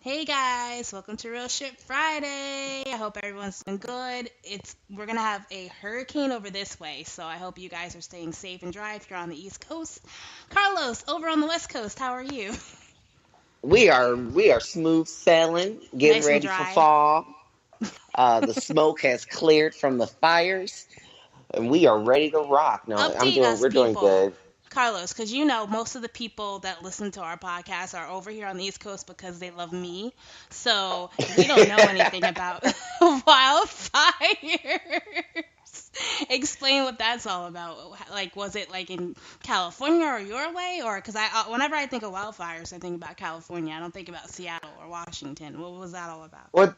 Hey guys, welcome to Real Shit Friday. I hope everyone's doing good. We're gonna have a hurricane over this way, so I hope you guys are staying safe and dry if you're on the East Coast. Carlos, over on the West Coast, how are you? We are smooth sailing, getting Nice and ready for dry. fall. The smoke has cleared from the fires, and we are ready to rock. No, Update us, we're doing people. good. Carlos, because most of the people that listen to our podcast are over here on the East Coast because they love me. So we don't know anything about wildfires. Explain what that's all about. Like, was it like in California or your way, or because whenever I think of wildfires, I think about California. I don't think about Seattle or Washington. What was that all about? What?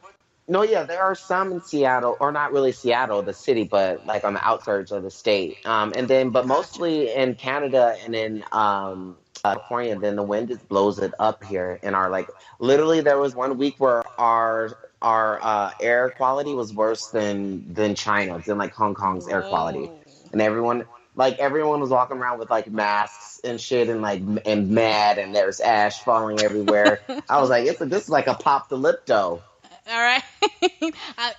No, yeah, there are some in Seattle, or not really Seattle, the city, but like on the outskirts of the state. But Gotcha. mostly in Canada and in California, then the wind just blows it up here. And our like, literally, there was one week where our air quality was worse than China's, than like Hong Kong's air quality, Whoa. and everyone was walking around with like masks and shit and and mad, and there's ash falling everywhere. I was like, this is like apocalypto. All right.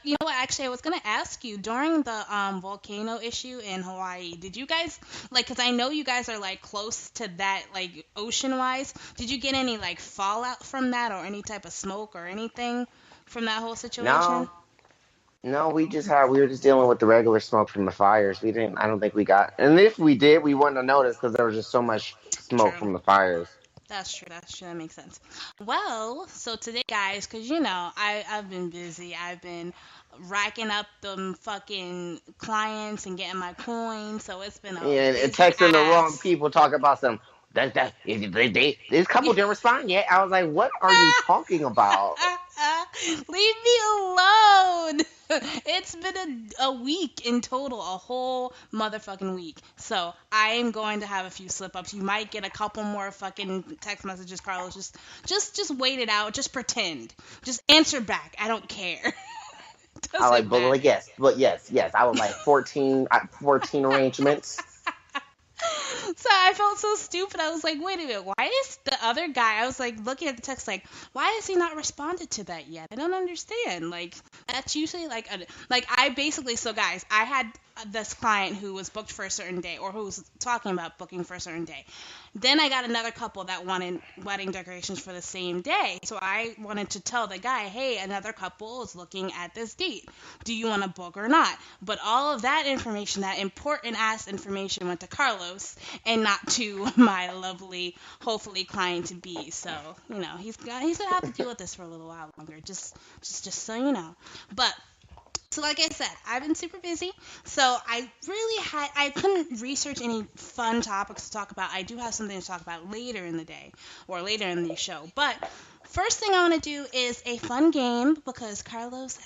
You know what? Actually, I was gonna ask you during the volcano issue in Hawaii. Did you guys like? Cause I know you guys are like close to that, like ocean wise. Did you get any like fallout from that, or any type of smoke or anything from that whole situation? No, no, we were just dealing with the regular smoke from the fires. We didn't. I don't think we got. And if we did, we wouldn't have noticed because there was just so much smoke True. from the fires. That's true. That's true. That makes sense. Well, so today, guys, because I've been busy. I've been racking up them fucking clients and getting my coins. So it's been a And busy texting the wrong ass. people, talk about some. This couple didn't respond yet. I was like, what are you talking about? Leave me alone. It's been a week in total, a whole motherfucking week. So I am going to have a few slip ups. You might get a couple more fucking text messages, Carlos. Just wait it out. Just pretend. Just answer back. I don't care. I Doesn't like, matter. but yes. I was like 14 arrangements. So I felt so stupid. I was like, wait a minute, why is the other guy? I was like looking at the text, like, why has he not responded to that yet? I don't understand. Like, that's usually like I basically, so guys, I had this client who was booked for a certain day, or who was talking about booking for a certain day. Then I got another couple that wanted wedding decorations for the same day. So I wanted to tell the guy, hey, another couple is looking at this date. Do you want to book or not? But all of that information, that important ass information, went to Carlos and not to my lovely, hopefully client to be. So he's gonna have to deal with this for a little while longer. Just so you know. But so like I said, I've been super busy, so I couldn't research any fun topics to talk about. I do have something to talk about later in the day or later in the show. But first thing I want to do is a fun game because Carlos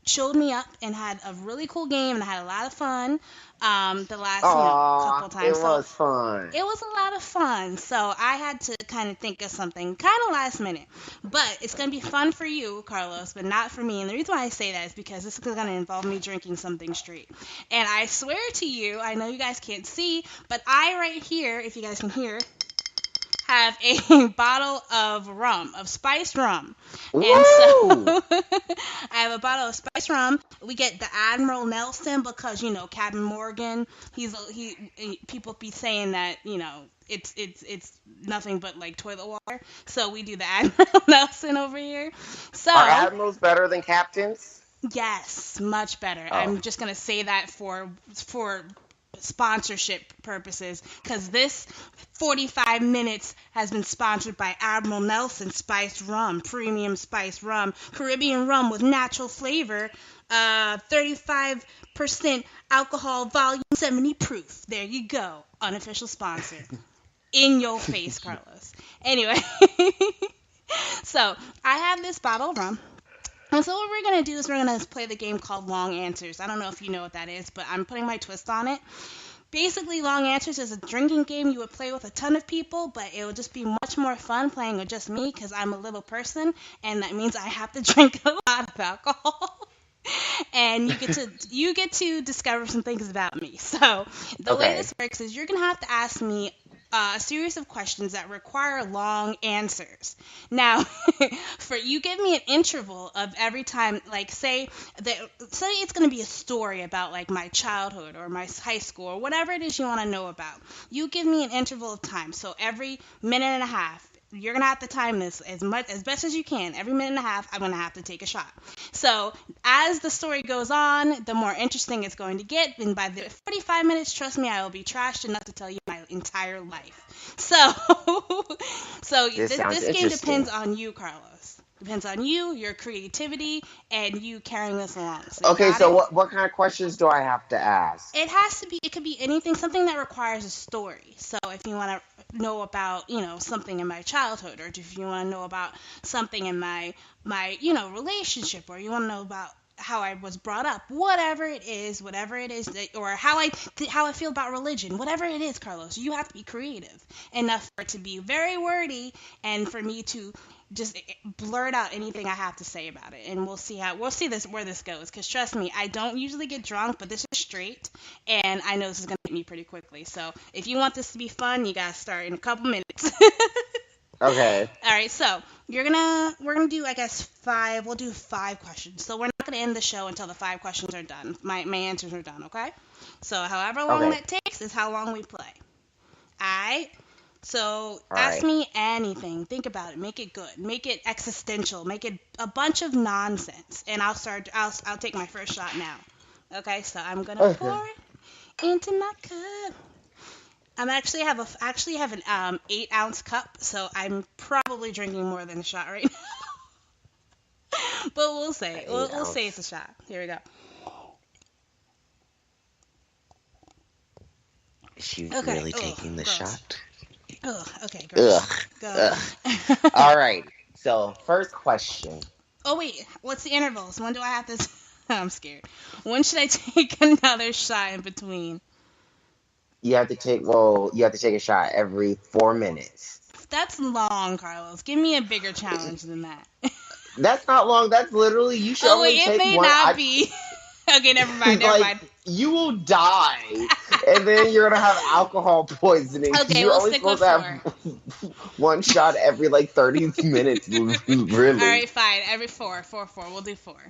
showed me up and had a really cool game, and I had a lot of fun the last couple Aw, it times. So was fun. it was a lot of fun. So I had to kind of think of something kind of last minute. But it's going to be fun for you, Carlos, but not for me. And the reason why I say that is because this is going to involve me drinking something straight. And I swear to you, I know you guys can't see, but I right here, if you guys can hear, have a bottle of rum, of spiced rum. And so Woo! I have a bottle of spiced rum. We get the Admiral Nelson because Captain Morgan. People be saying that it's nothing but like toilet water. So we do the Admiral Nelson over here. Are So admirals better than captains? yes, much better. Oh, I'm just gonna say that for sponsorship purposes because this 45 minutes has been sponsored by Admiral Nelson Spiced Rum, premium spiced rum, Caribbean rum with natural flavor, 35% alcohol, volume 70 proof. There you go, unofficial sponsor. In your face, Carlos. Anyway, so I have this bottle of rum. And so what we're gonna do is we're gonna play the game called Long Answers. I don't know if you know what that is, but I'm putting my twist on it. Basically, Long Answers is a drinking game you would play with a ton of people, but it would just be much more fun playing with just me because I'm a little person, and that means I have to drink a lot of alcohol. And you get to discover some things about me. So the way okay. this works is you're gonna have to ask me. a series of questions that require long answers. Now, for you give me an interval of every time, like say it's going to be a story about like my childhood or my high school or whatever it is you want to know about. You give me an interval of time. So every minute and a half, you're gonna have to time this as best as you can. Every minute and a half, I'm gonna have to take a shot. So as the story goes on, the more interesting it's going to get. And by the 45 minutes, trust me, I will be trashed enough to tell you my entire life. So, this game depends on you, Carlos. Depends on you, your creativity, and you carrying this along. So what kind of questions do I have to ask? It could be anything, something that requires a story. So if you want to know about, something in my childhood, or if you want to know about something in my relationship, or you want to know about how I was brought up, whatever it is, or how I feel about religion, whatever it is, Carlos, you have to be creative enough for it to be very wordy and for me to just blurt out anything I have to say about it, and we'll see where this goes. Because trust me, I don't usually get drunk, but this is straight, and I know this is gonna hit me pretty quickly. So if you want this to be fun, you gotta start in a couple minutes. Okay. All right. So we're gonna do, I guess, 5. We'll do 5 questions. So we're not gonna end the show until the 5 questions are done. My answers are done. Okay. So however long that takes is how long we play. All right. So ask me anything. Think about it. Make it good. Make it existential. Make it a bunch of nonsense. And I'll take my first shot now. Okay, so I'm gonna pour it into my cup. I actually have an 8-ounce cup, so I'm probably drinking more than a shot right now. But we'll say it's a shot. Here we go. Is she really taking the shot? Ugh, okay, gross. Go. All right. So, first question. Oh, wait. What's the intervals? When do I have to... I'm scared. When should I take another shot in between? You have to take a shot every 4 minutes. That's long, Carlos. Give me a bigger challenge than that. That's not long. That's literally... You should only take one. It may not be... Okay, never mind. You will die, and then you're gonna have alcohol poisoning. Okay, you're only supposed to have 1 shot every 30 minutes. Really? All right, fine. Every 4. We'll do 4. All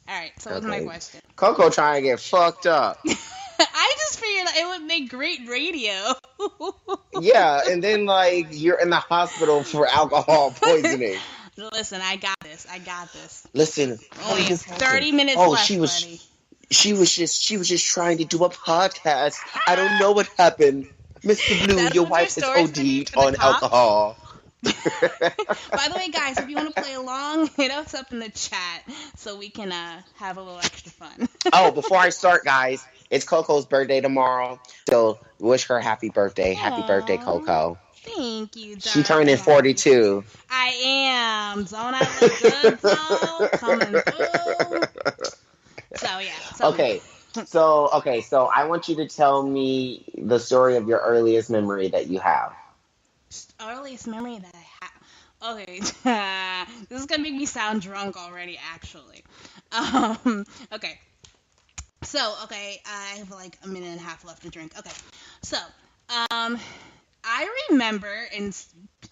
right. So what's my question? Coco trying to get fucked up. I just figured it would make great radio. Yeah, and then you're in the hospital for alcohol poisoning. Listen, I got this. Listen, only 30 minutes left, buddy. She was just trying to do a podcast. I don't know what happened. Mr. Blue, your wife has OD'd on alcohol. By the way, guys, if you want to play along, hit us up in the chat so we can have a little extra fun. Oh, before I start, guys, it's Coco's birthday tomorrow. So wish her happy birthday. Happy birthday, Coco. Thank you, darling. She turned in 42. I am. Don't I look good, though? Coming through. So, yeah. Okay. So I want you to tell me the story of your earliest memory that you have. Earliest memory that I have? Okay. This is going to make me sound drunk already, actually. Okay. So, I have a minute and a half left to drink. Okay. So, I remember, and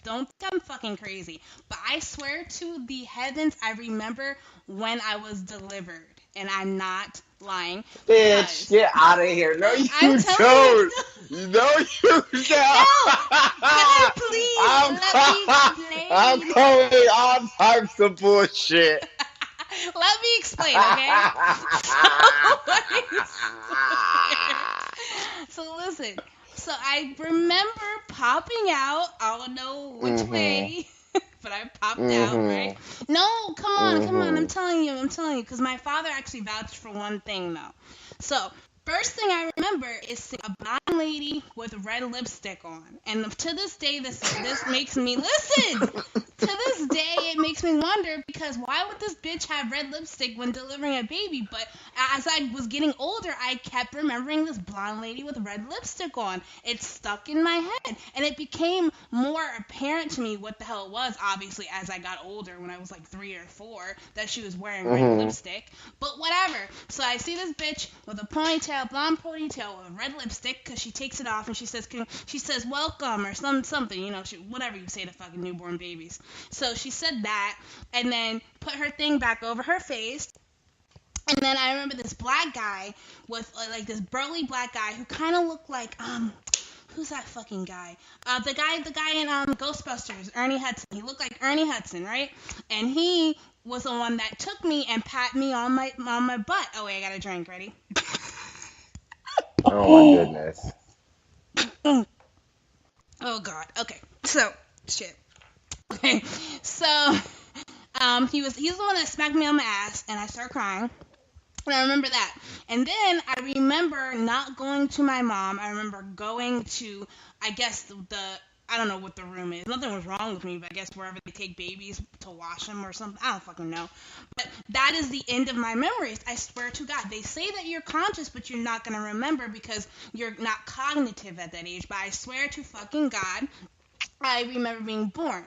don't think I'm fucking crazy, but I swear to the heavens, I remember when I was delivered, and I'm not lying. Bitch, get out of here. No, you don't. No, you don't. No, please, let me explain. I'm calling all types of bullshit. Let me explain, okay? So listen. So I remember popping out. I don't know which way, but I popped out, right? No, come on. I'm telling you, because my father actually vouched for one thing, though. So first thing I remember is a blonde lady with red lipstick on, and to this day, this makes me listen. To this day, it makes makes me wonder, because why would this bitch have red lipstick when delivering a baby? But as I was getting older, I kept remembering this blonde lady with red lipstick on. It stuck in my head, and it became more apparent to me what the hell it was, obviously, as I got older, when I was like 3 or 4, that she was wearing red lipstick. But whatever. So I see this bitch with a ponytail, blonde ponytail with red lipstick, because she takes it off and she says welcome or something, whatever you say to fucking newborn babies. So she said that, and then put her thing back over her face. And then I remember this black guy with like this burly black guy who kind of looked like who's that fucking guy? The guy in Ghostbusters, Ernie Hudson. He looked like Ernie Hudson, right? And he was the one that took me and pat me on my butt. Oh wait, I got a drink. Ready? Oh my goodness. Oh god. Okay. So shit. Okay. So he's the one that smacked me on my ass, and I started crying. And I remember that. And then I remember not going to my mom. I remember going to, I guess, I don't know what the room is. Nothing was wrong with me, but I guess wherever they take babies to wash them or something. I don't fucking know. But that is the end of my memories. I swear to God. They say that you're conscious, but you're not going to remember because you're not cognitive at that age. But I swear to fucking God, I remember being born.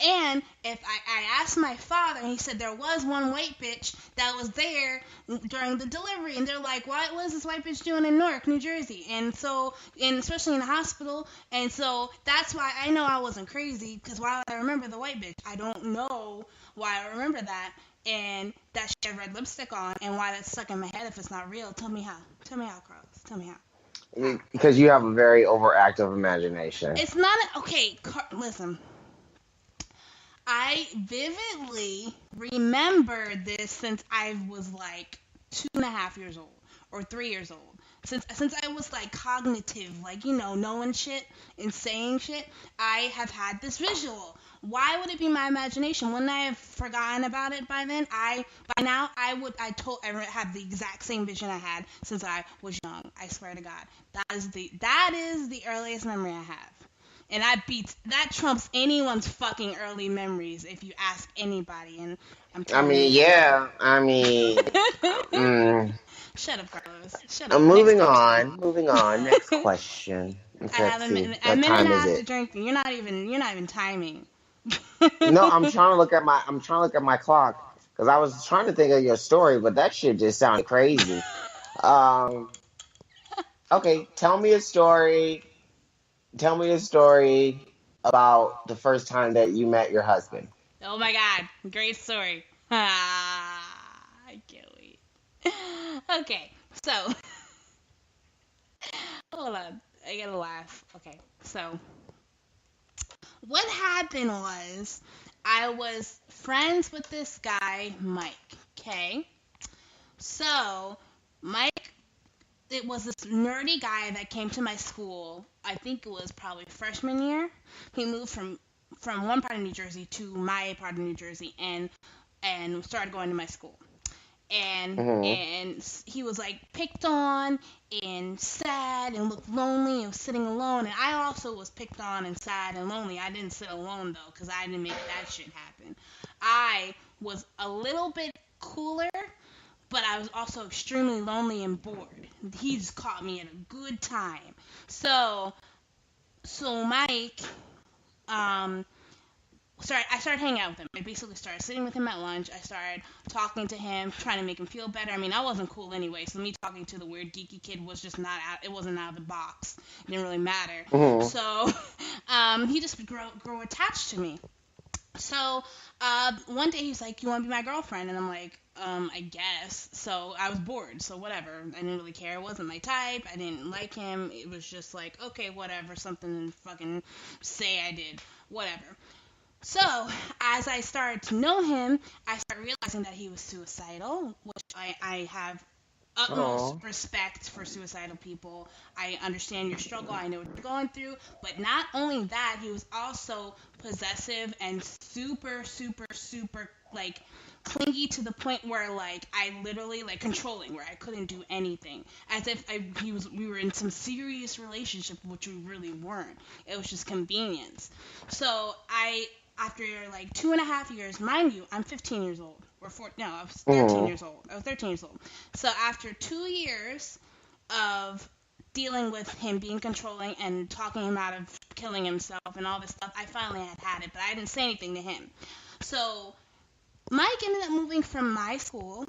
And if I asked my father, and he said there was one white bitch that was there during the delivery, and they're like, what was this white bitch doing in Newark, New Jersey? And especially in the hospital, and so that's why I know I wasn't crazy, because why would I remember the white bitch? I don't know why I remember that, and that she had red lipstick on, and why that's stuck in my head if it's not real. Tell me how, Carlos. Tell me how. Because you have a very overactive imagination. It's not okay. Listen. I vividly remember this since I was like 2.5 years old or 3 years old. Since I was like cognitive, like knowing shit and saying shit, I have had this visual. Why would it be my imagination? Wouldn't I have forgotten about it by then? I have the exact same vision I had since I was young. I swear to God, that is the earliest memory I have. And that trumps anyone's fucking early memories if you ask anybody. And I'm telling you. Yeah. Shut up, Carlos. Shut up. Moving on. Next question. I have a minute and a half to drink. You're not even timing. No, I'm trying to look at my clock because I was trying to think of your story, but that shit just sounded crazy. Okay, tell me a story. Tell me a story about the first time that you met your husband. Oh my God, great story. I can't wait. Okay, so hold on, I gotta laugh. Okay, so what happened was I was friends with this guy, Mike. Okay, so Mike, it was this nerdy guy that came to my school. I think it was probably freshman year. He moved from one part of New Jersey to my part of New Jersey, and started going to my school. And he was like picked on and sad and looked lonely and was sitting alone. And I also was picked on and sad and lonely. I didn't sit alone though, because I didn't make that shit happen. I was a little bit cooler, but I was also extremely lonely and bored. He just caught me at a good time. So Mike, I started hanging out with him. I basically started sitting with him at lunch. I started talking to him, trying to make him feel better. I mean, I wasn't cool anyway, so me talking to the weird geeky kid was just not out. It wasn't out of the box. It didn't really matter. So he just grew attached to me. So one day he's like, "You want to be my girlfriend?" And I'm like, I guess. So I was bored, so whatever. I didn't really care. It wasn't my type. I didn't like him. It was just like, okay, whatever. Something to fucking say I did. Whatever. So as I started to know him, I started realizing that he was suicidal, which I have utmost respect for suicidal people. I understand your struggle. I know what you're going through. But not only that, he was also possessive and super, super, super, like, clingy to the point where, like, I literally, like, controlling, where I couldn't do anything. As if we were in some serious relationship, which we really weren't. It was just convenience. So after like 2.5 years, mind you, I'm 15 years old. No, I was 13 Mhm. years old. I was 13 years old. So after 2 years of dealing with him being controlling and talking him out of killing himself and all this stuff, I finally had it, but I didn't say anything to him. So Mike ended up moving from my school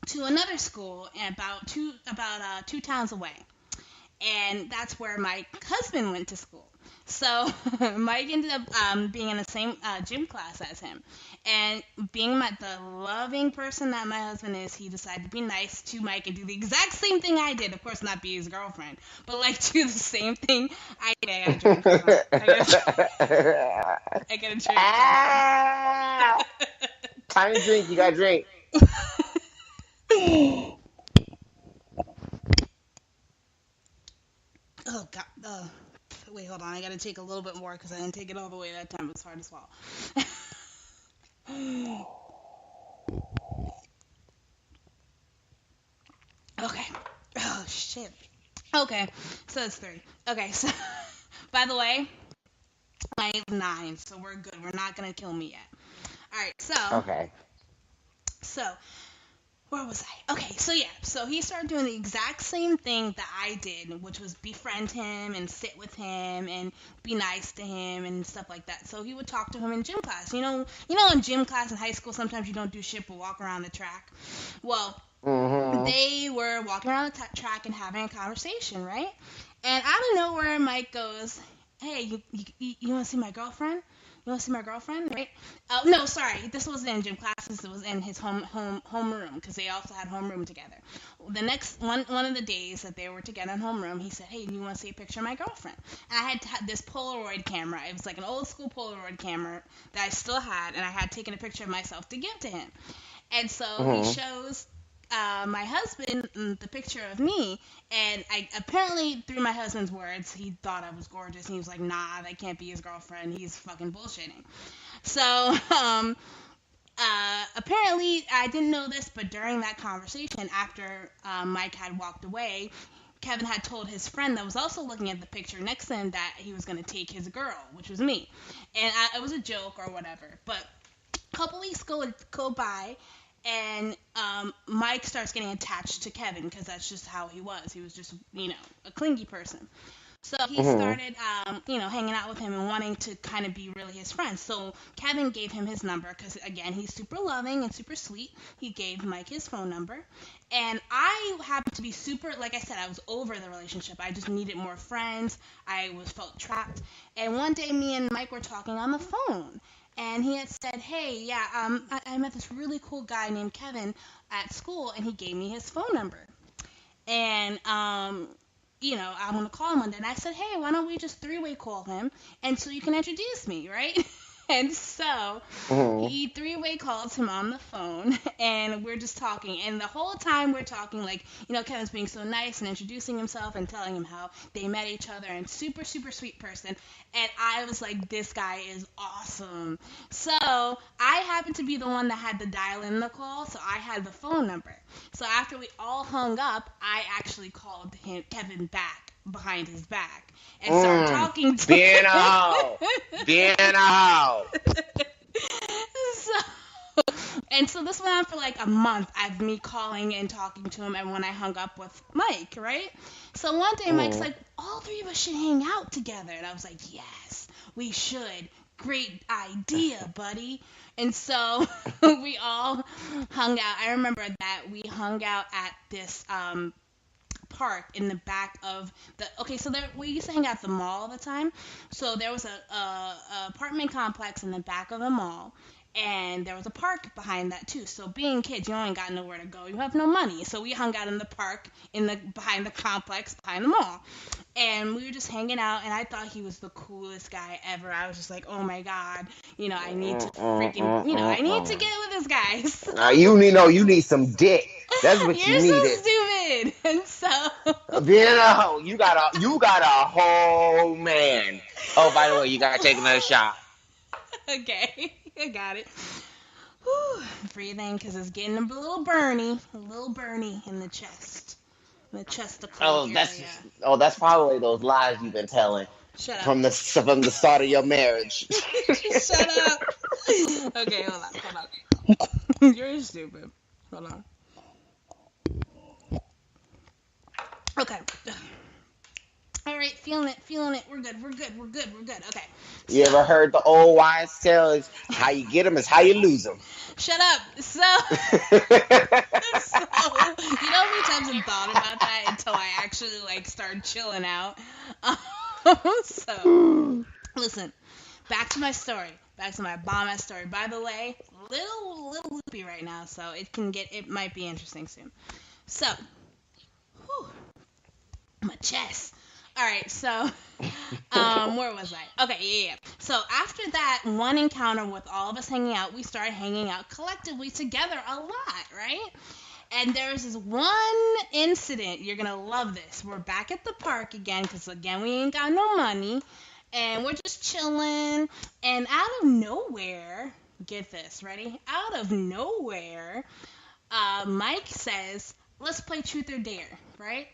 to another school about 2 towns away, and that's where my husband went to school. So Mike ended up being in the same gym class as him, and being the loving person that my husband is, he decided to be nice to Mike and do the exact same thing I did. Of course, not be his girlfriend, but like do the same thing I did. I got a drink. Hold on. I got a drink. Ah! Time to drink. You got to drink. Oh God. Wait, hold on. I gotta take a little bit more because I didn't take it all the way that time. It was hard to swallow. Okay. Oh shit. Okay. So it's 3. Okay. So by the way, I have 9, so we're good. We're not gonna kill me yet. All right. Okay. So where was I? Okay, so yeah, so he started doing the exact same thing that I did, which was befriend him and sit with him and be nice to him and stuff like that. So he would talk to him in gym class. In gym class in high school, sometimes you don't do shit but walk around the track. Well, Mhm. they were walking around the track and having a conversation, right? And out of nowhere, Mike goes, "Hey, you want to see my girlfriend? You want to see my girlfriend, right?" Oh no, sorry, this wasn't in gym classes. It was in his home room because they also had homeroom together. The next one of the days that they were together in homeroom, he said, "Hey, do you want to see a picture of my girlfriend?" And I had this Polaroid camera. It was like an old school Polaroid camera that I still had, and I had taken a picture of myself to give to him. And so he Mhm. shows my husband the picture of me, and I apparently through my husband's words, he thought I was gorgeous, and he was like, "Nah, that can't be his girlfriend. He's fucking bullshitting." So apparently, I didn't know this, but during that conversation, after Mike had walked away, Kevin had told his friend that was also looking at the picture next to him that he was going to take his girl, which was me, and it was a joke or whatever. But a couple weeks go by, and Mike starts getting attached to Kevin because that's just how he was. He was just a clingy person. So he Mhm. started, hanging out with him and wanting to kind of be really his friend. So Kevin gave him his number because, again, he's super loving and super sweet. He gave Mike his phone number. And I happened to be super, like I said, I was over the relationship. I just needed more friends. Felt trapped. And one day, me and Mike were talking on the phone. And he had said, "Hey, yeah, I met this really cool guy named Kevin at school, and he gave me his phone number." And I want to call him one day. And I said, "Hey, why don't we just three-way call him, and so you can introduce me, right?" And so Mhm. he three-way calls him on the phone, and we're just talking. And the whole time we're talking, like, Kevin's being so nice and introducing himself and telling him how they met each other and super, super sweet person. And I was like, this guy is awesome. So I happened to be the one that had to dial in the call, so I had the phone number. So after we all hung up, I actually called Kevin back behind his back and started Mm. talking to Being a him. hoe. Being a hoe. so, and so this went on for like a month of me calling and talking to him, and when I hung up with Mike, right? So one day Mike's Mhm. like, "All three of us should hang out together," and I was like, "Yes, we should. Great idea, buddy." And so we all hung out. I remember that we hung out at this park in the back of the okay, so there we used to hang out at the mall all the time. So there was a apartment complex in the back of the mall, and there was a park behind that too. So being kids, you ain't got nowhere to go, you have no money, so we hung out in the park in the behind the complex behind the mall, and we were just hanging out, and I thought he was the coolest guy ever. I was just like, oh my god, I need to Mm, mm, freaking, mm, I mm, need to mm. get with this guy. So You need some dick. That's what you you're so needed. stupid. And so Being a hoe. You got a whole man. Oh, by the way, you gotta take another shot. okay, I got it. Whew. Breathing because it's getting a little burny in the chest, the chesticle Oh, area. that's probably those lies you've been telling. Shut up. from the start of your marriage. Shut up. Okay, hold on. You're stupid. Hold on. Okay. All right, feeling it. We're good. Okay. You So, ever heard the old wise tale? Is how you get them is how you lose them. shut up. So, you know how many times I've thought about that until I actually like started chilling out. So, listen, back to my story. Back to my bomb ass story. By the way, little loopy right now, so it might be interesting soon. So, whew, my chest. All right, so where was I? Okay, yeah. So after that one encounter with all of us hanging out, we started hanging out collectively together a lot, right? And there's this one incident. You're gonna love this. We're back at the park again, cause again we ain't got no money, and we're just chilling. And out of nowhere, get this, ready? Out of nowhere, Mike says, "Let's play truth or dare," right?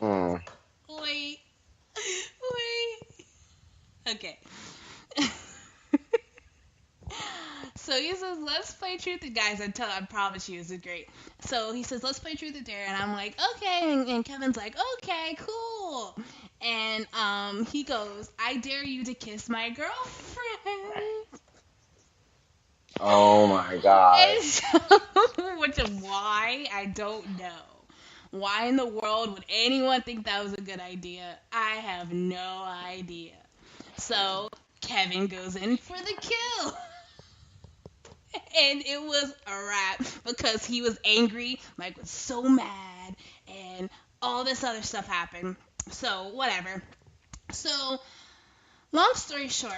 Mm. Wait, wait. Okay. So he says, "Let's play truth or guys." I promise you, this is great. So he says, "Let's play truth or dare," and I'm like, "Okay," and Kevin's like, "Okay, cool." And he goes, "I dare you to kiss my girlfriend." Oh my god. And so, which is why I don't know. Why in the world would anyone think that was a good idea? I have no idea. So Kevin goes in for the kill. And it was a wrap because he was angry. Mike was so mad, and all this other stuff happened. So, whatever. So, long story short,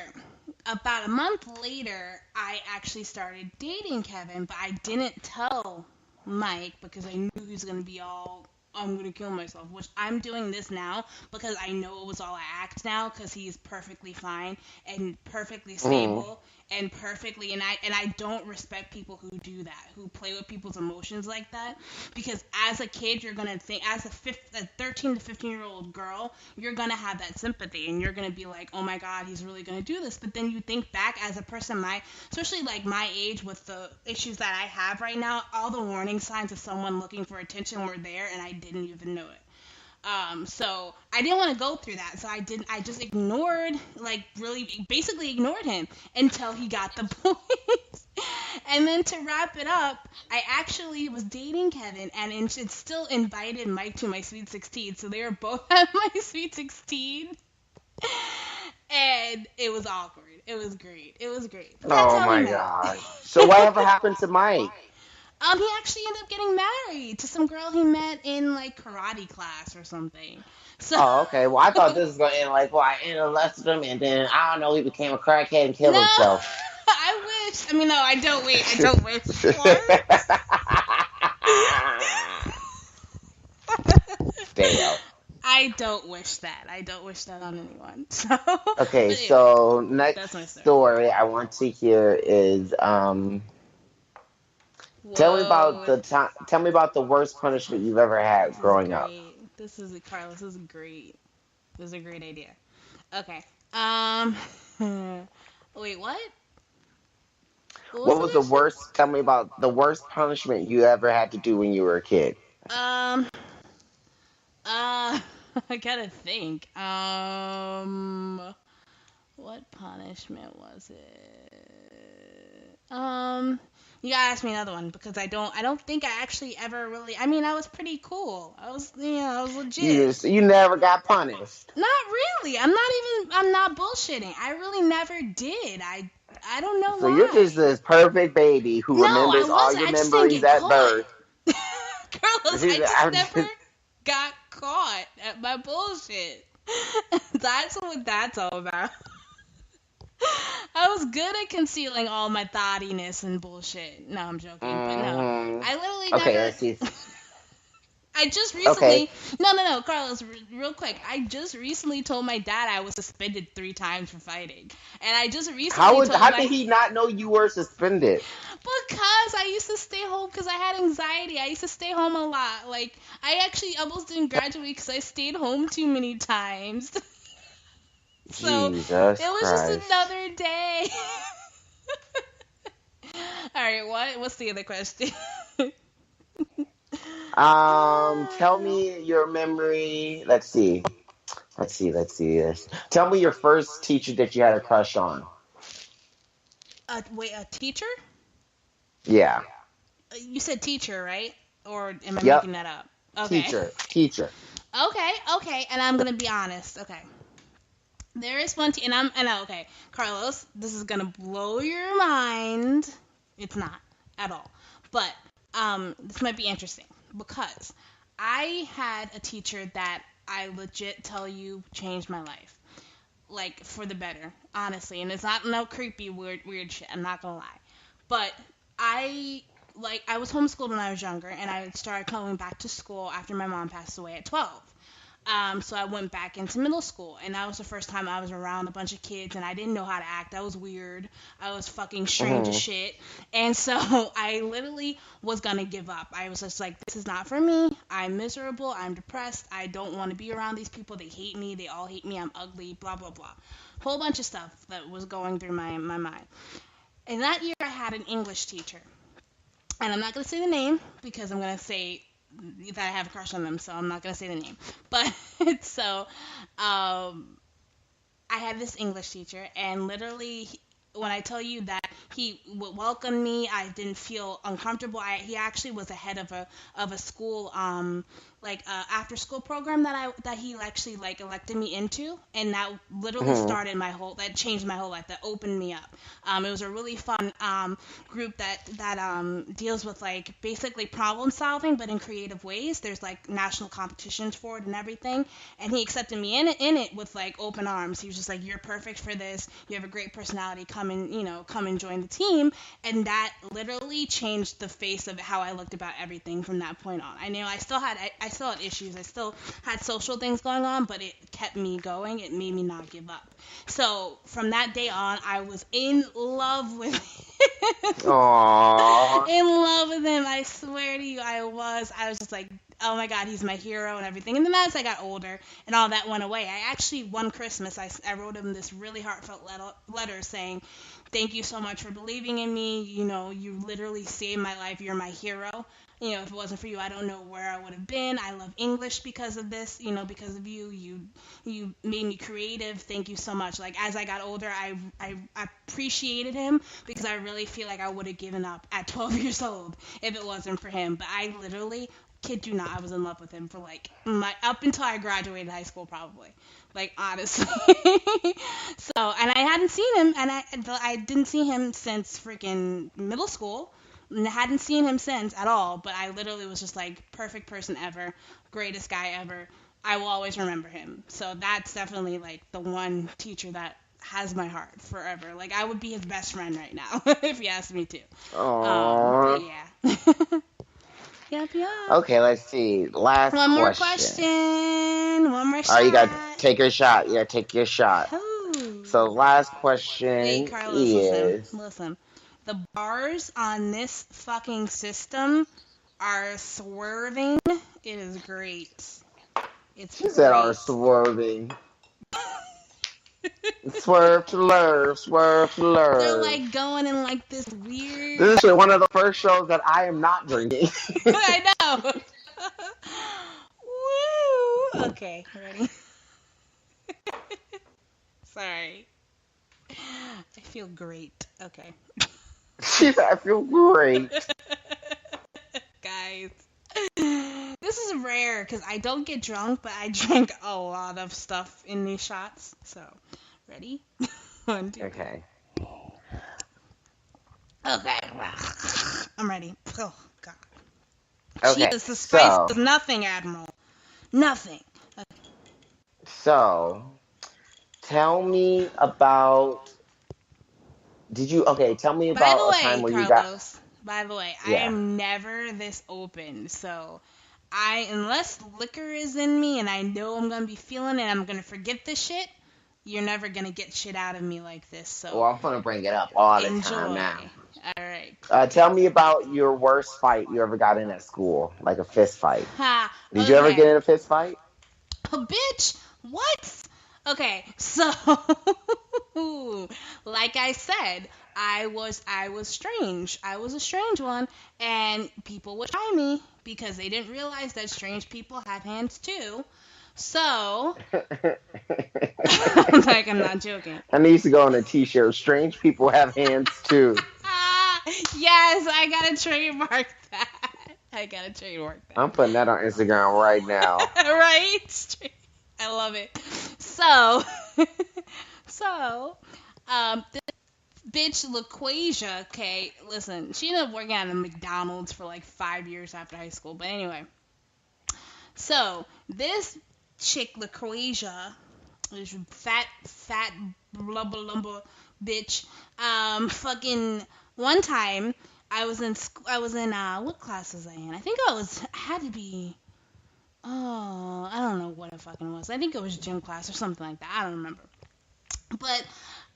about a month later, I actually started dating Kevin, but I didn't tell Mike because I knew he was going to be all, "I'm going to kill myself," which I'm doing this now because I know it was all a act now because he's perfectly fine and perfectly Mm. stable and perfectly, and I don't respect people who do that, who play with people's emotions like that, because as a kid you're going to think, as a 13 to 15-year-old girl, you're going to have that sympathy and you're going to be like, "Oh my god, he's really going to do this." But then you think back as a person especially like my age, with the issues that I have right now, all the warning signs of someone looking for attention were there and I didn't even know it. So I didn't want to go through that. So I just ignored, like really basically ignored him until he got the point. And then to wrap it up, I actually was dating Kevin and it still invited Mike to my Sweet 16. So they were both at my Sweet 16. And it was awkward. It was great. It was great. But that's Oh how we my met. god. So whatever happened to Mike? He actually ended up getting married to some girl he met in like karate class or something. So Oh, okay. Well, I thought this was gonna end like, well, I molested him, and then I don't know, he became a crackhead and killed no, himself. I wish. I mean, no, I don't. Wait, I don't wish. What? Damn. I don't wish that. I don't wish that on anyone. So, but Okay, anyway, so that's my next story. story I want to hear is tell me about Whoa, the time. Tell me about the worst punishment you've ever had this is growing up. great. Carlos. This is great. This is a great idea. Okay. Um. Wait, what? What was What the was the question? worst? Tell me about the worst punishment you ever had to do when you were a kid. Um. I gotta think. What punishment was it? You gotta ask me another one because I don't think I actually ever really. I mean, I was pretty cool. I was legit. You never got punished. Not really. I'm not bullshitting. I really never did. I don't know So you're just why. this perfect baby who No, I remembers all wasn't. your I just didn't memories get at caught. birth. Carlos, I just I'm never just, got caught at my bullshit. That's what that's all about. I was good at concealing all my thoughtiness and bullshit. No, I'm joking, but no. hmm I literally Okay, never. let's see. I just Okay. recently, no, Carlos, real quick. I just recently told my dad I was suspended 3 times for fighting, and I just recently told How my did he not know you were suspended? because I used to stay home because I had anxiety. I used to stay home a lot. Like I actually almost didn't graduate because I stayed home too many times. So it Jesus was just Christ. another day. All right, what's the other question? Tell me your memory. Let's see. Let's see this. Tell me your first teacher that you had a crush on. Wait, a teacher? Yeah. You said teacher, right? Or am I Yep. making that up? Okay. Teacher. Okay, and I'm gonna be honest. Okay, there is one, and I know. Okay, Carlos, this is gonna blow your mind. It's not at all, but this might be interesting because I had a teacher that I legit tell you changed my life, like for the better, honestly. And it's not no creepy weird shit. I'm not gonna lie, but I I was homeschooled when I was younger, and I started coming back to school after my mom passed away at 12. So I went back into middle school, and that was the first time I was around a bunch of kids, and I didn't know how to act. That was weird. I was fucking strange as Hmm. shit, and so I literally was gonna give up. I was just like, this is not for me. I'm miserable. I'm depressed. I don't want to be around these people. They hate me. They all hate me. I'm ugly. Blah blah blah. Whole bunch of stuff that was going through my mind. And that year, I had an English teacher, and I'm not gonna say the name because I'm gonna say that I have a crush on them, so I'm not gonna say the name. But so, I had this English teacher, and literally, when I tell you that he would welcome me, I didn't feel uncomfortable. He actually was the head of a school, after school program that he actually like elected me into, and that literally Hmm. started my whole that changed my whole life. That opened me up. It was a really fun group that deals with like basically problem solving, but in creative ways. There's like national competitions for it and everything, and he accepted me in it with like open arms. He was just like, "You're perfect for this. You have a great personality. Come and join the team." And that literally changed the face of how I looked about everything from that point on. I knew I still had issues. I still had social things going on, but it kept me going. It made me not give up. So from that day on, I was in love with him. Aww. In love with him. I swear to you, I was just like, oh my god, he's my hero and everything. And then as I got older and all that went away, I actually one Christmas I wrote him this really heartfelt letter saying, thank you so much for believing in me. You literally saved my life. You're my hero. If it wasn't for you, I don't know where I would have been. I love English because of this. Because of you. You made me creative. Thank you so much. Like as I got older, I appreciated him because I really feel like I would have given up at 12 years old if it wasn't for him. But I literally, kid you not, I was in love with him for like my up until I graduated high school, probably. Like honestly. So, and I hadn't seen him, and I didn't see him since freaking middle school. And I hadn't seen him since at all. But I literally was just like perfect person ever, greatest guy ever. I will always remember him. So that's definitely like the one teacher that has my heart forever. Like I would be his best friend right now if you asked me to. But Aww. yeah. Yep, yep. Okay, let's see. Last One more question. question. One more All right, you gotta shot. take your shot. You gotta take your shot. Ooh. So, last Wait, question Carlos, listen, is. listen. The bars on this fucking system are swerving. It is great. It's She said, "Are great. swerving, swerve to lurve, swerve to They're lurve." like going in like this weird. This is actually one of the first shows that I am not drinking. I know. Woo. Okay, ready? Sorry. I feel great. Okay. She said, "I feel great." Guys. This is rare because I don't get drunk, but I drink a lot of stuff in these shots. So, ready? One, two, three. Okay. Okay. I'm ready. Oh, God. Okay. Jesus, the spice is nothing, Admiral. Nothing. So tell me about. Did you? Okay. Tell me By the about a time way, where you got. Carlos, by the way, I Yeah. am never this open. So, unless liquor is in me and I know I'm gonna be feeling it and I'm gonna forget this shit, you're never gonna get shit out of me like this. Well, So I'm gonna bring it up all the time enjoy. now. All right. Tell me about your worst fight you ever got in at school, like a fist fight. Ha. Did you ever get Okay. in a fist fight? Oh, bitch. What? Okay. So, like I said, I was strange. I was a strange one, and people would try me because they didn't realize that strange people have hands too. So, I'm not joking. I need to go on a T-shirt. Strange people have hands too. Yes, I gotta trademark that. I gotta trademark that. I'm putting that on Instagram right now. Right? I love it. So, so, this bitch LaQuasia, okay, listen, she ended up working at a McDonald's for like 5 years after high school. But anyway, so this chick LaQuasia, this fat blubber lumber bitch, fucking one time I was in what class was I in? I think I had to be. Oh, I don't know what it fucking was. I think it was gym class or something like that. I don't remember. But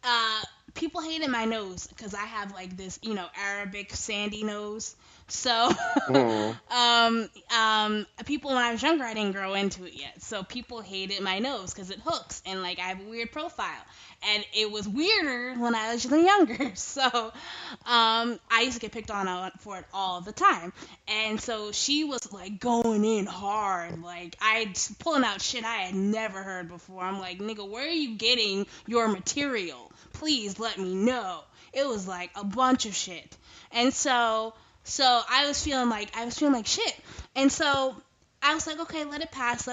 uh, people hated my nose because I have like this, Arabic sandy nose. So, Mm. people when I was younger, I didn't grow into it yet. So people hated my nose because it hooks and like I have a weird profile. And it was weirder when I was younger. So, I used to get picked on for it all the time. And so she was like going in hard, like pulling out shit I had never heard before. I'm like, nigga, where are you getting your material? Please let me know. It was like a bunch of shit. And so I was feeling like shit. And so I was like, okay, let it pass,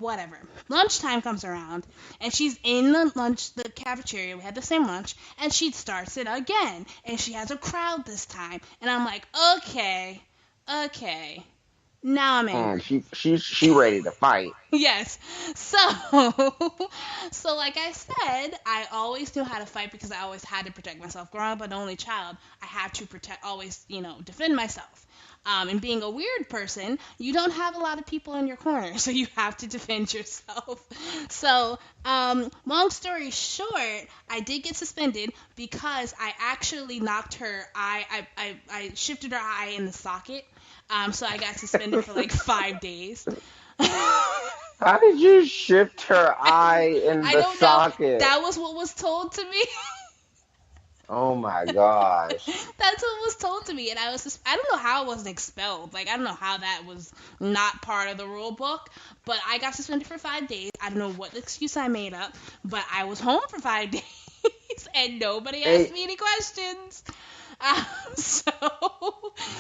whatever. Lunchtime comes around, and she's in the cafeteria. We had the same lunch, and she starts it again, and she has a crowd this time. And I'm like, okay, now I'm angry. She ready to fight. Yes. So, so like I said, I always knew how to fight because I always had to protect myself. Growing up an only child, I had to always, defend myself. And being a weird person, you don't have a lot of people in your corner, so you have to defend yourself. So, long story short, I did get suspended because I actually knocked her eye. I shifted her eye in the socket. So I got suspended for like 5 days. How did you shift her eye in I the don't know. socket? That was what was told to me. Oh my gosh. That's what was told to me, and I don't know how I wasn't expelled. Like I don't know how that was not part of the rule book, but I got suspended for 5 days. I don't know what excuse I made up, but I was home for 5 days, and nobody asked Hey, me any questions. So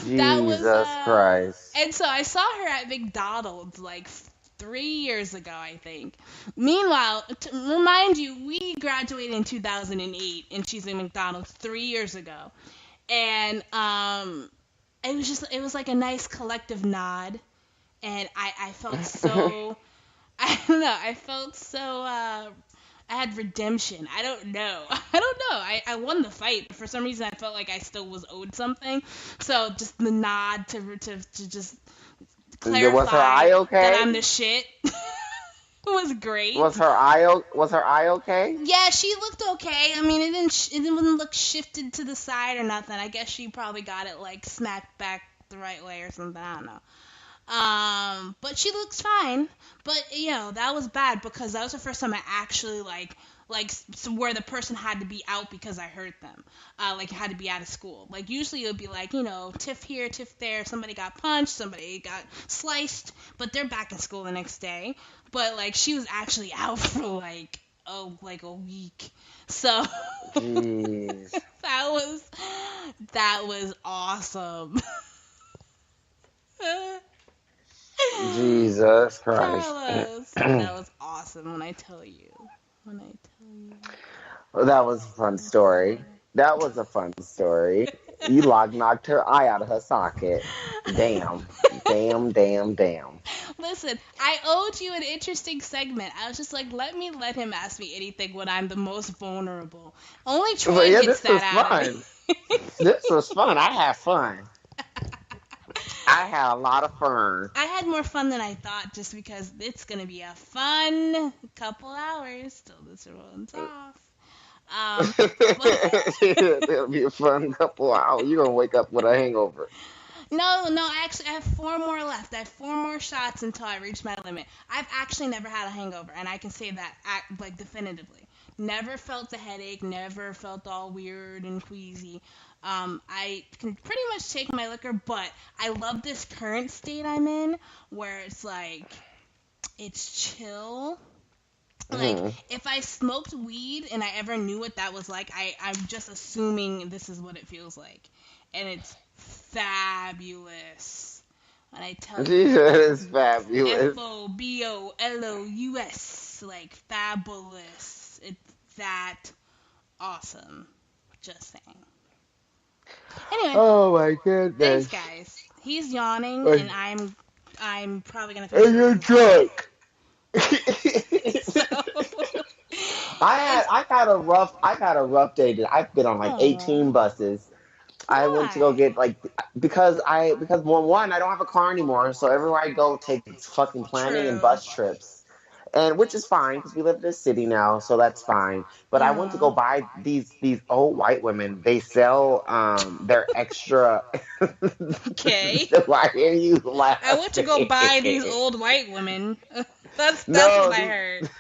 that was Jesus Christ. and so I saw her at McDonald's like 3 years ago, I think. Meanwhile, to remind you, we graduated in 2008, and she's in McDonald's 3 years ago, and it was like a nice collective nod, and I felt so I don't know, I felt so I had redemption. I don't know. I don't know. I won the fight, but for some reason I felt like I still was owed something. So just the nod to just Was her clarify eye that okay? I'm the shit was great. Was her eye okay? Yeah, she looked okay. I mean, it didn't look shifted to the side or nothing. I guess she probably got it like smacked back the right way or something. I don't know. But she looks fine. But that was bad because that was the first time I actually where the person had to be out because I hurt them. Like had to be out of school. Like usually it would be like tiff here, tiff there. Somebody got punched, somebody got sliced, but they're back in school the next day. But like she was actually out for like a week. So Jeez. that was awesome. Jesus That Christ. was awesome when I tell you. When I tell you. Well, that was a fun story. That was a fun story. You knocked her eye out of her socket. Damn. Damn. Listen, I owed you an interesting segment. I was just like, let him ask me anything when I'm the most vulnerable. Only But Troy yeah, gets this was that out of fun. me. This was fun. I had fun. I had a lot of fun. I had more fun than I thought, just because it's gonna be a fun couple hours till this runs off. But It'll be a fun couple hours. You're gonna wake up with a hangover. no, actually, I have four more left. I have four more shots until I reach my limit. I've actually never had a hangover, and I can say that like definitively. Never felt the headache. Never felt all weird and queasy. I can pretty much take my liquor, but I love this current state I'm in, where it's like it's chill. Like Hmm. if I smoked weed and I ever knew what that was like, I'm just assuming this is what it feels like, and it's fabulous. When I tell you That is fabulous. FOBOLOUS, like fabulous. It's that awesome. Just saying. Anyway, Oh my thanks goodness. guys. He's yawning, And and I'm probably gonna finish you're drinking coffee. drunk. So it's I got a rough day today. I've been on like oh 18 buses. I went to go why? get like because one I don't have a car anymore, so everywhere I go takes fucking planning and True. bus trips, and which is fine because we live in a city now, so that's fine. But I went to go Uh-huh. buy these old white women. They sell their extra. Okay. Why are you I went to go laughing? buy these old white women. That's what No, I heard.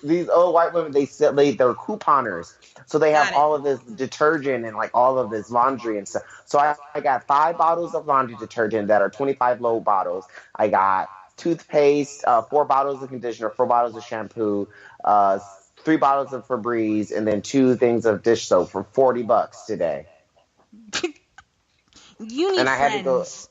these old white women they're couponers, so they have Got it. all of this detergent and like all of this laundry and stuff. So I got 5 bottles of laundry detergent that are 25 low bottles. I got toothpaste, 4 bottles of conditioner, 4 bottles of shampoo, 3 bottles of Febreze, and then 2 things of dish soap for $40 today. You need And I had to go. friends.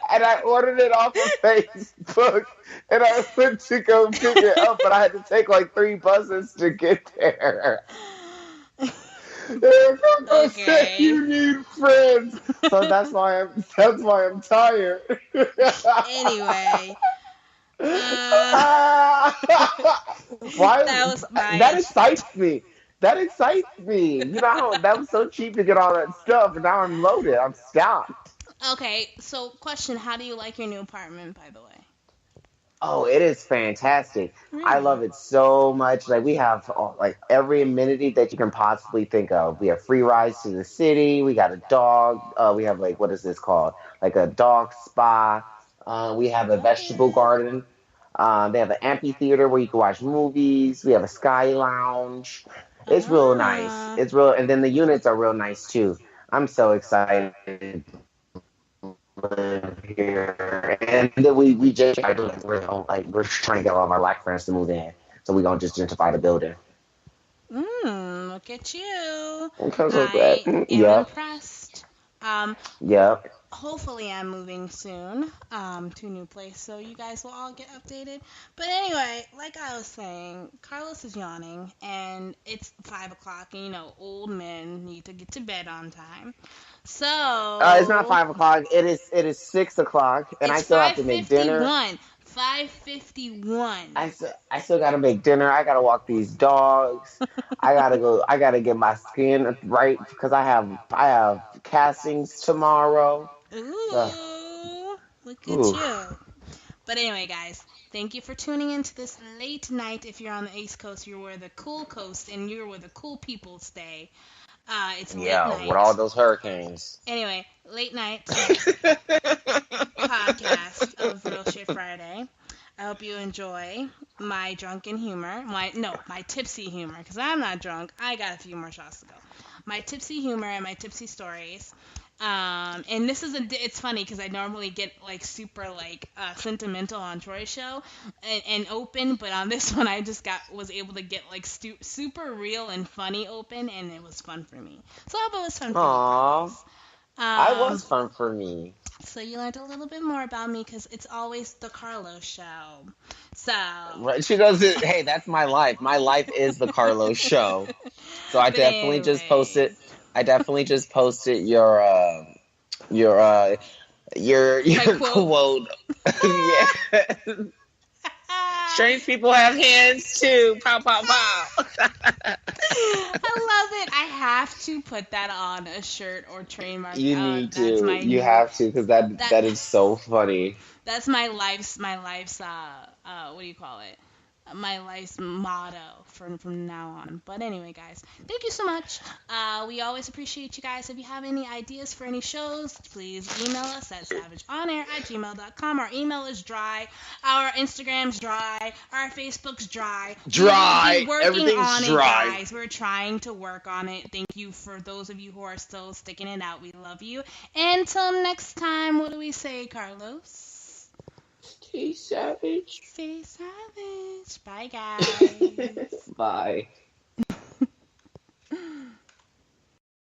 And I ordered it off of Facebook, and I went to go pick it up, but I had to take like 3 buses to get there. And Coco said Okay. you need friends, so that's why I'm tired. Anyway, uh, Why that was that biased. excites me? That excites me. You know how that was so cheap to get all that stuff, and now I'm loaded. I'm stocked. Okay, so question: how do you like your new apartment, by the way? Oh, it is fantastic. I Really? love it so much. Like we have like every amenity that you can possibly think of. We have free rides to the city. We got a dog. We have like what is this called? Like a dog spa. We have a vegetable What? garden. They have an amphitheater where you can watch movies. We have a sky lounge. It's real nice. Ah. It's real, and then the units are real nice too. I'm so excited live here, and then we just try to we're trying to get all of our black friends to move in, so we're gonna just gentrify the building. Look at you. Because of that, I am yep, impressed. Um, yep, hopefully I'm moving soon to a new place, so you guys will all get updated. But anyway, like I was saying, Carlos is yawning, and it's 5 o'clock, and old men need to get to bed on time. it's not So 5 o'clock. It is 6 o'clock, and I it's still have to make dinner. 5:51. 5:51. I still gotta make dinner. I gotta walk these dogs. I gotta go. I gotta get my skin right because I have castings tomorrow. Ugh. Ooh, look at Ooh. you. But anyway, guys, thank you for tuning into this late night. If you're on the East Coast, you're where the cool coast, and you're where the cool people stay. It's late Yeah, with all night. those hurricanes. Anyway, late night podcast of Real Shit Friday. I hope you enjoy my drunken humor. My tipsy humor, because I'm not drunk. I got a few more shots to go. My tipsy humor and my tipsy stories. And this is it's funny because I normally get like super like sentimental on Troy's show and open, but on this one I just was able to get like super real and funny open, and it was fun for me. So I hope it was fun for you, Aw, Carlos. I Um, was fun for me. so you learned a little bit more about me because it's always the Carlos show. So, Right? She doesn't. Hey, that's my life. My life is the Carlos show. So I but definitely just posted. anyways, I definitely just posted your uh my your quote. quote. Yeah. Strange people have hands too. Pow pow pow. I love it. I have to put that on a shirt or trademark. You need That's to. my You new have to, because that that that is so funny. that's my life's what do you call it? My life's motto from now on. But anyway, guys, thank you so much. We always appreciate you guys. If you have any ideas for any shows, please email us at savageonair@gmail.com. Our email is dry. Our Instagram's dry. Our Facebook's dry. We will be Dry. working Everything's on it, dry. guys. We're trying to work on it. Thank you for those of you who are still sticking it out. We love you. Until next time, what do we say, Carlos? Stay savage. Stay savage. Bye, guys. Bye.